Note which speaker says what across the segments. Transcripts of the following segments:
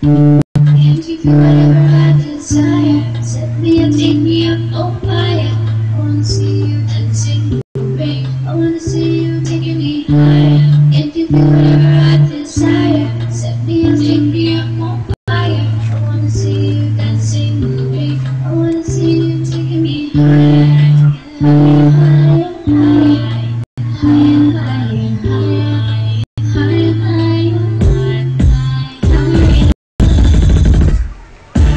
Speaker 1: Can't you feel whatever I desire? Set me up, take me up, oh fire. I wanna see you dancing in the rain. I wanna see you taking me higher. Can't you feel whatever I desire? Set me up, take me up, oh fire. I wanna see you dancing in the rain. I wanna see you taking me higher, higher, higher, higher, higher, higher, higher, higher, higher.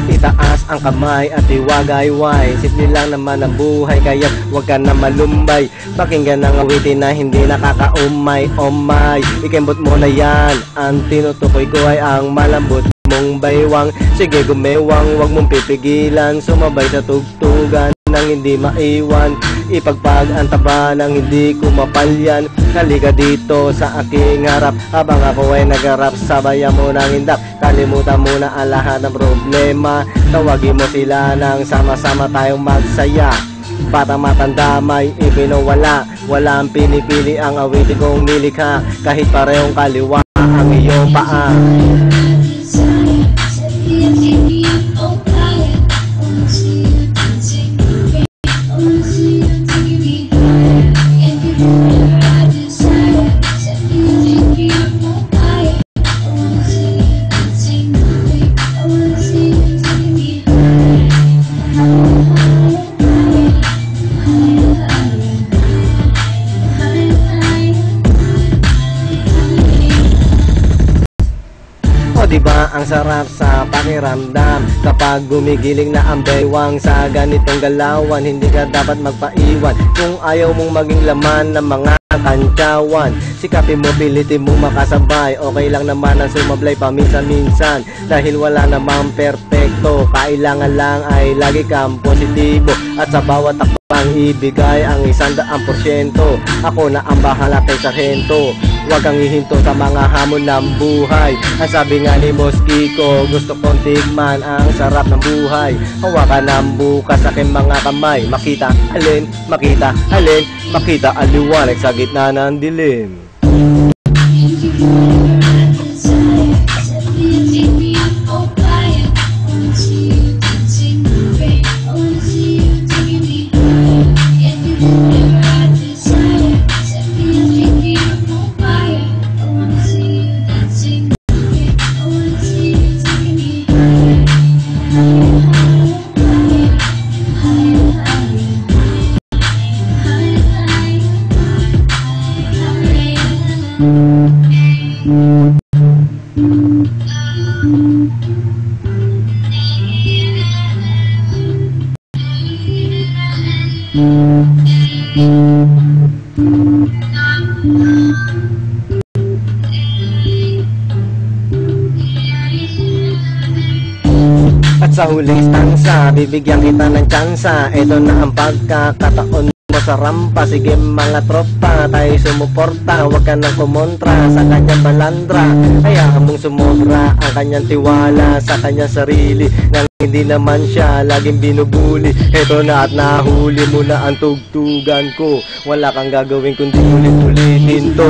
Speaker 2: Itaas ang kamay at iwagayway. Simple lang naman ang buhay, kaya huwag ka na malumbay. Pakinggan ang awitin na hindi nakakaumay. Oh my, ikembot mo na yan. Ang tinutukoy ko ay ang malambot mong baywang. Sige gumewang, huwag mong pipigilan. Sumabay sa tugtugan nang hindi maiwan. Ipagpag ang taba nang hindi ko mapalyan. Halika dito sa aking harap, habang ako ay nagarap. Sabayan mo ng hindak, kalimutan mo na ang lahat ng problema. Tawagin mo sila nang sama-sama tayong magsaya. Batang matanda may ipinawala, walang pinipili ang awitin kong nilikha. Kahit parehong kaliwa ang iyong paa. Diba ang sarap sa pakiramdam kapag gumigiling na ang baywang sa ganitong galawan? Hindi ka dapat magpaiwan kung ayaw mong maging laman ng mga kantyawan. Sikapin mo, pilitin mong makasabay. Okay lang naman ang sumablay paminsan-minsan, dahil wala namang perpekto. Kailangan lang ay lagi kang positibo, at sa bawat takbang ibigay ang 100%. Ako na ang bahala kay sarhento. Huwag kang hihinto sa mga hamon ng buhay. Ang sabi nga ni Moskiko, gusto kong tigman ang sarap ng buhay. Hawakan ng bukas sa aking mga kamay. Makita alin, makita alin, makita aliwanag sa gitna ng dilim. At sa huling stanza, bibigyan kita ng tsansa. Ito na ang pagkakataon mo sa rampa. Sige mga tropa, tayo sumuporta. Huwag ka nang kumontra sa kanyang balandra. Hayaan mong sumobra ang kanyang tiwala sa kanyang sarili, nang hindi naman siya laging binubuli. Ito na at nahuli mo na ang tugtugan ko. Wala kang gagawin kundi ulit-ulitin to.